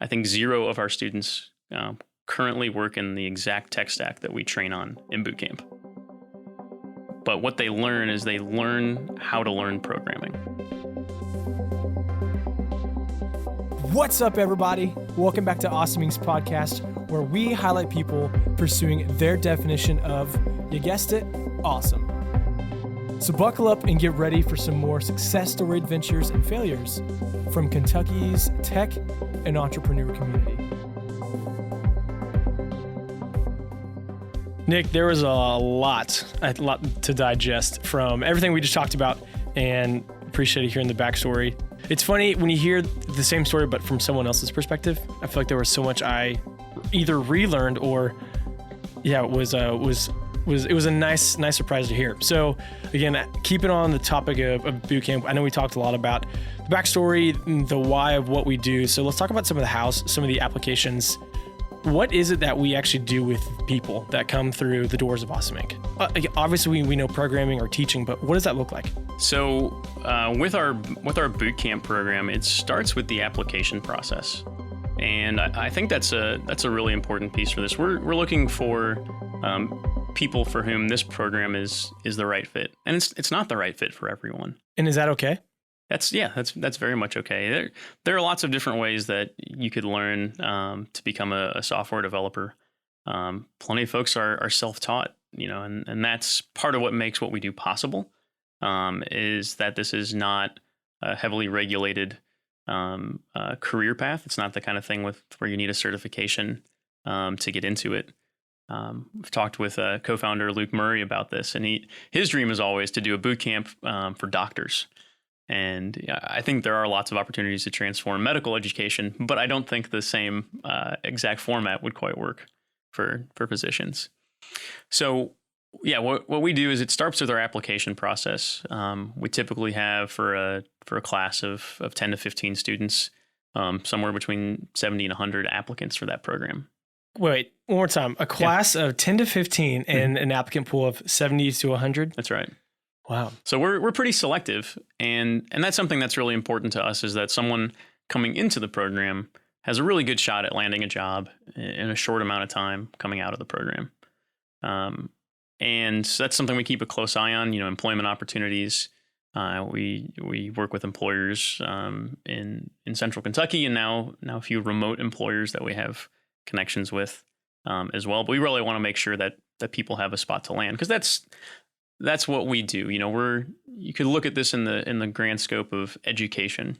I think 0 of our students currently work in the exact tech stack that we train on in Bootcamp. But what they learn is they learn how to learn programming. What's up, everybody? Welcome back to Awesoming's podcast, where we highlight people pursuing their definition of, you guessed it, awesome. So buckle up and get ready for some more success story adventures and failures from Kentucky's tech and entrepreneur community. Nick, there was a lot to digest from everything we just talked about, and appreciate hearing the backstory. It's funny when you hear the same story, but from someone else's perspective. I feel like there was so much I either relearned or, it was a nice surprise to hear. So again, keeping on the topic of Bootcamp, I know we talked a lot about the backstory, the why of what we do. So let's talk about some of the hows, some of the applications. What is it that we actually do with people that come through the doors of Awesoming? Obviously, we know programming or teaching, but what does that look like? So with our Bootcamp program, it starts with the application process, and I think that's a really important piece for this. We're looking for people for whom this program is the right fit, and it's not the right fit for everyone. And is that okay? That's very much okay. There are lots of different ways that you could learn to become a software developer. Plenty of folks are self-taught, and that's part of what makes what we do possible. Is that this is not a heavily regulated career path. It's not the kind of thing where you need a certification to get into it. I've talked with co-founder Luke Murray about this, and his dream is always to do a boot camp for doctors. And I think there are lots of opportunities to transform medical education, but I don't think the same exact format would quite work for physicians. So what we do is it starts with our application process. We typically have for a class of 10 to 15 students, somewhere between 70 and 100 applicants for that program. Wait, one more time. A class of 10 to 15 and an applicant pool of 70 to 100? That's right. Wow. So we're pretty selective, and that's something that's really important to us, is that someone coming into the program has a really good shot at landing a job in a short amount of time coming out of the program. And that's something we keep a close eye on, employment opportunities. We work with employers in Central Kentucky, and now a few remote employers that we have connections with as well. But we really want to make sure that people have a spot to land, because that's what we do. You could look at this in the grand scope of education,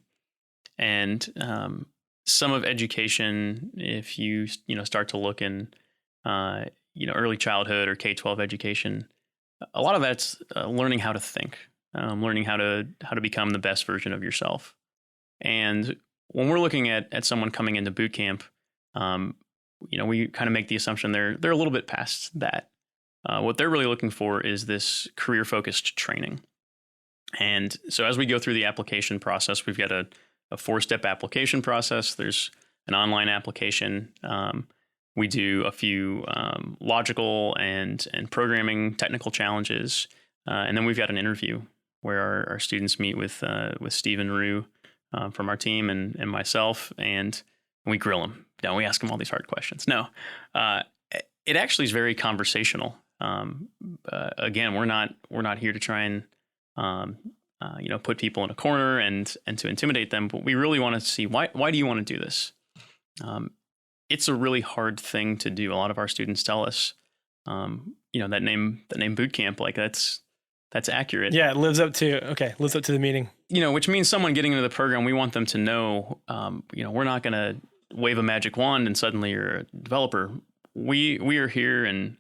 and some of education, if you start to look in early childhood or K-12 education, a lot of that's learning how to think, learning how to become the best version of yourself. And when we're looking at someone coming into boot camp, we kind of make the assumption they're a little bit past that. What they're really looking for is this career-focused training. And so as we go through the application process, we've got a 4-step application process. There's an online application. We do a few logical and programming technical challenges. And then we've got an interview where our students meet with Stephen Rue from our team and myself, and we grill them. Now we ask them all these hard questions. No, it actually is very conversational. Again, we're not here to try and put people in a corner and to intimidate them, but we really want to see why do you want to do this? It's a really hard thing to do. A lot of our students tell us, that name Bootcamp, like that's accurate. Yeah, it lives up to the meaning. Which means someone getting into the program, we want them to know, we're not going to wave a magic wand and suddenly you're a developer. We are here, and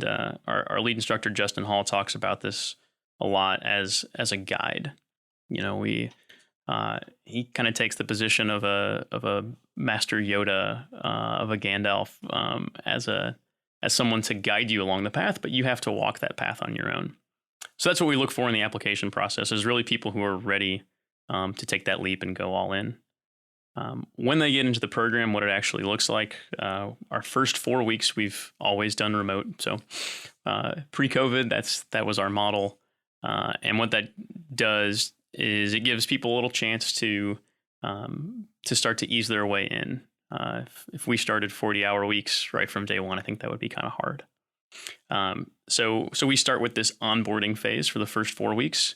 our lead instructor Justin Hall talks about this a lot as a guide. He kind of takes the position of a Master Yoda, of a Gandalf, as someone to guide you along the path, but you have to walk that path on your own. So that's what we look for in the application process, is really people who are ready to take that leap and go all in. When they get into the program, what it actually looks like, our first 4 weeks, we've always done remote. So pre-COVID, that was our model. And what that does is it gives people a little chance to start to ease their way in. If we started 40-hour weeks right from day one, I think that would be kind of hard. So we start with this onboarding phase for the first 4 weeks.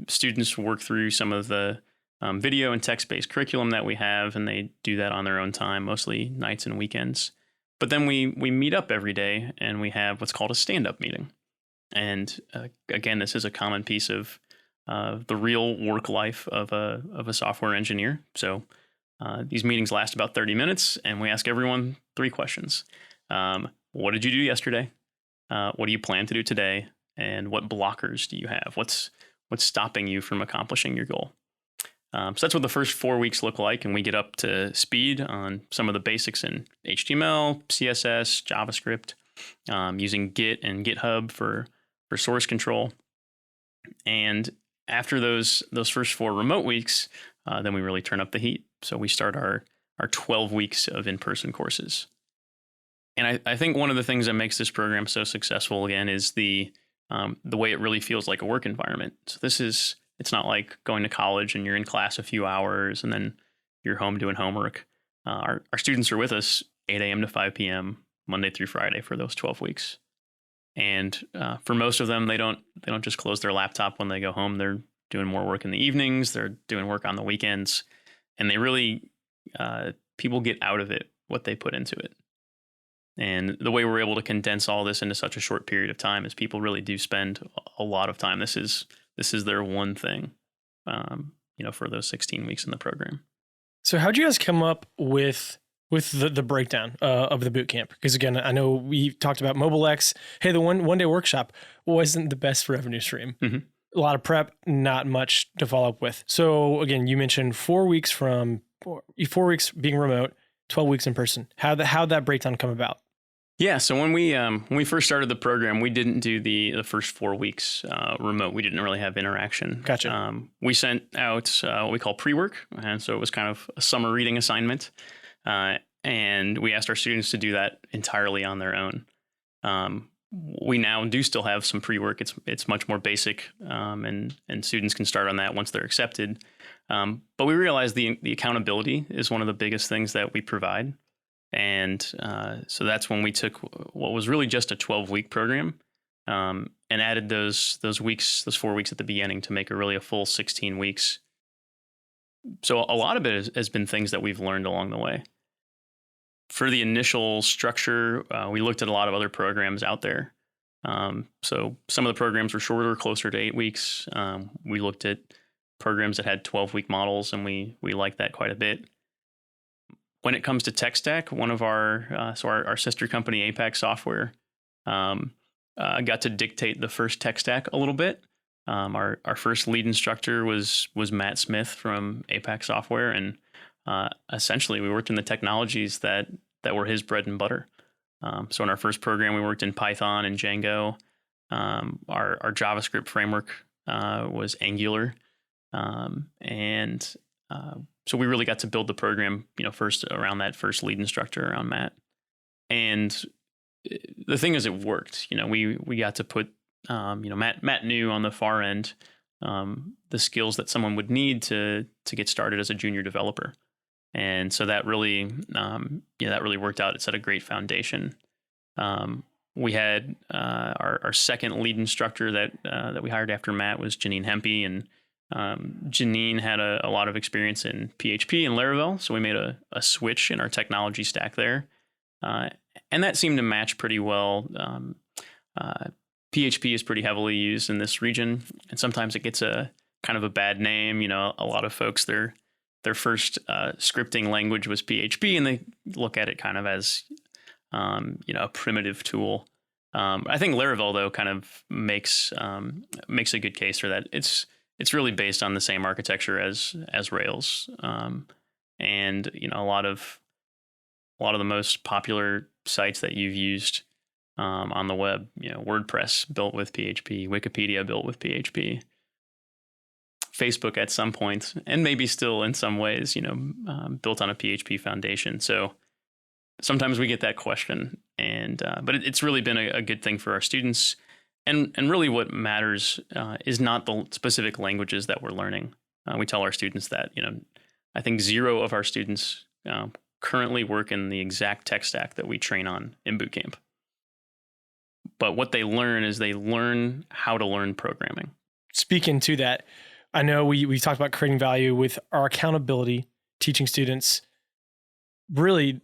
Students work through some of the video and text-based curriculum that we have, and they do that on their own time, mostly nights and weekends. But then we meet up every day, and we have what's called a stand-up meeting. And again, this is a common piece of the real work life of a software engineer. So these meetings last about 30 minutes, and we ask everyone 3 questions. What did you do yesterday? What do you plan to do today? And what blockers do you have? What's stopping you from accomplishing your goal? So that's what the first 4 weeks look like, and we get up to speed on some of the basics in HTML, CSS, JavaScript, using Git and GitHub for source control. And after those first 4 remote weeks, then we really turn up the heat. So we start our 12 weeks of in-person courses. And I think one of the things that makes this program so successful, again, is the way it really feels like a work environment. So it's not like going to college and you're in class a few hours and then you're home doing homework. Our students are with us 8 a.m. to 5 p.m. Monday through Friday for those 12 weeks. And for most of them, they don't just close their laptop when they go home. They're doing more work in the evenings. They're doing work on the weekends. And they really, people get out of it what they put into it. And the way we're able to condense all this into such a short period of time is people really do spend a lot of time. This is their one thing, for those 16 weeks in the program. So how'd you guys come up with the breakdown of the boot camp? Because again, I know we talked about MobileX. Hey, the one day workshop wasn't the best revenue stream. Mm-hmm. A lot of prep, not much to follow up with. So again, you mentioned 4 weeks being remote, 12 weeks in person. How'd that breakdown come about? Yeah, so when we first started the program, we didn't do the first 4 weeks remote. We didn't really have interaction. Gotcha. We sent out what we call pre-work, and so it was kind of a summer reading assignment, and we asked our students to do that entirely on their own. We now do still have some pre-work. It's much more basic, and students can start on that once they're accepted. But we realized the accountability is one of the biggest things that we provide. And so that's when we took what was really just a 12-week program and added those 4 weeks at the beginning to make it really a full 16 weeks. So a lot of it has been things that we've learned along the way. For the initial structure, we looked at a lot of other programs out there. So some of the programs were shorter, closer to 8 weeks. We looked at programs that had 12-week models, and we liked that quite a bit. When it comes to tech stack, one of our sister company, Apex Software, got to dictate the first tech stack a little bit. Our first lead instructor was Matt Smith from Apex Software, and essentially we worked in the technologies that were his bread and butter. So in our first program, we worked in Python and Django. Our JavaScript framework was Angular, so we really got to build the program, first around that first lead instructor, around Matt. And the thing is, it worked. We got to put, Matt knew on the far end the skills that someone would need to get started as a junior developer. And so that really, that really worked out. It set a great foundation. We had our second lead instructor that we hired after Matt was Janine Hempy, and Janine had a lot of experience in PHP and Laravel, so we made a switch in our technology stack there, and that seemed to match pretty well. PHP is pretty heavily used in this region, and sometimes it gets a kind of a bad name. A lot of folks, their first scripting language was PHP, and they look at it kind of as a primitive tool. I think Laravel, though, kind of makes a good case for that. It's really based on the same architecture as Rails, and a lot of the most popular sites that you've used on the web. WordPress built with PHP, Wikipedia built with PHP, Facebook at some point, and maybe still in some ways, built on a PHP foundation. So sometimes we get that question, and but it's really been a good thing for our students. And really what matters is not the specific languages that we're learning. We tell our students that, I think 0 of our students currently work in the exact tech stack that we train on in Bootcamp. But what they learn is they learn how to learn programming. Speaking to that, I know we talked about creating value with our accountability, teaching students really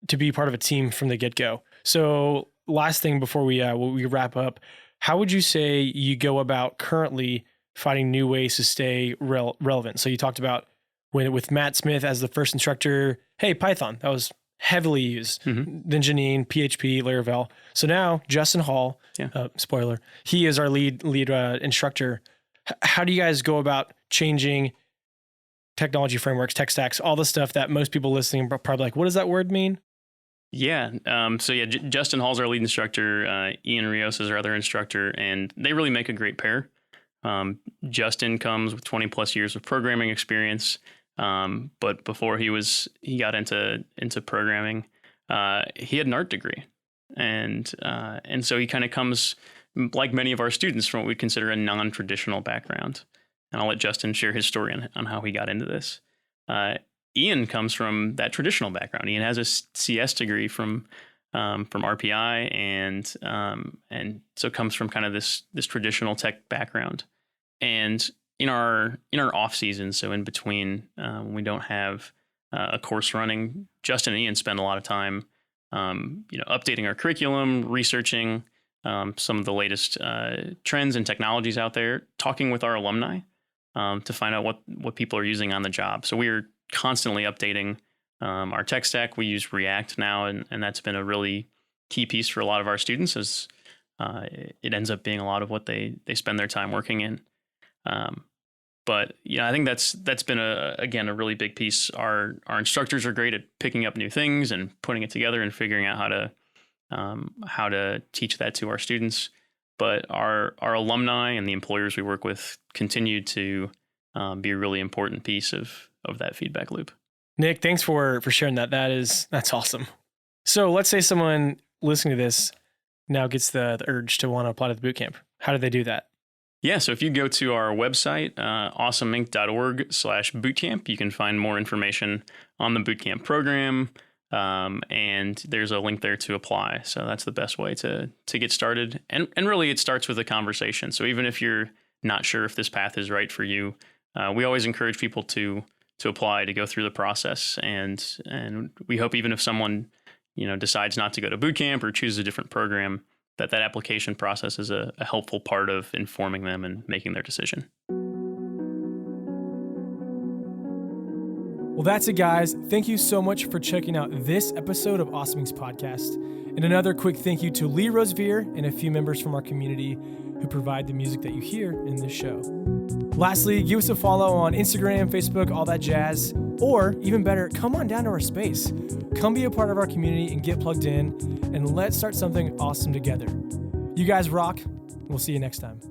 to be part of a team from the get-go. So last thing before we wrap up, how would you say you go about currently finding new ways to stay relevant? So you talked about with Matt Smith as the first instructor, hey, Python, that was heavily used. Mm-hmm. Then Janine, PHP, Laravel. So now Justin Hall, spoiler, he is our lead instructor. How do you guys go about changing technology frameworks, tech stacks, all the stuff that most people listening are probably like, what does that word mean? Yeah. Justin Hall's our lead instructor. Ian Rios is our other instructor, and they really make a great pair. Justin comes with 20 plus years of programming experience. But before he got into programming, he had an art degree, and so he kind of comes, like many of our students, from what we consider a non-traditional background. And I'll let Justin share his story on how he got into this. Ian comes from that traditional background. Ian has a CS degree from RPI, and so comes from kind of this traditional tech background. And in our off season, so in between, when we don't have a course running, Justin and Ian spend a lot of time, updating our curriculum, researching some of the latest trends and technologies out there, talking with our alumni to find out what people are using on the job. So we are constantly updating our tech stack. We use React now, and that's been a really key piece for a lot of our students, as it ends up being a lot of what they spend their time working in. But I think that's been a really big piece. Our instructors are great at picking up new things and putting it together and figuring out how to teach that to our students. But our alumni and the employers we work with continue to be a really important piece of that feedback loop. Nick, thanks for sharing that. That's awesome. So let's say someone listening to this now gets the urge to want to apply to the bootcamp. How do they do that? Yeah, so if you go to our website, awesomeinc.org/bootcamp, you can find more information on the bootcamp program, and there's a link there to apply. So that's the best way to get started. And really, it starts with a conversation. So even if you're not sure if this path is right for you, we always encourage people to apply, to go through the process. And we hope even if someone decides not to go to bootcamp or chooses a different program, that application process is a helpful part of informing them and making their decision. Well, that's it, guys. Thank you so much for checking out this episode of Awesome Inc.'s podcast. And another quick thank you to Lee Rosevere and a few members from our community who provide the music that you hear in this show. Lastly, give us a follow on Instagram, Facebook, all that jazz. Or even better, come on down to our space. Come be a part of our community and get plugged in, and let's start something awesome together. You guys rock. We'll see you next time.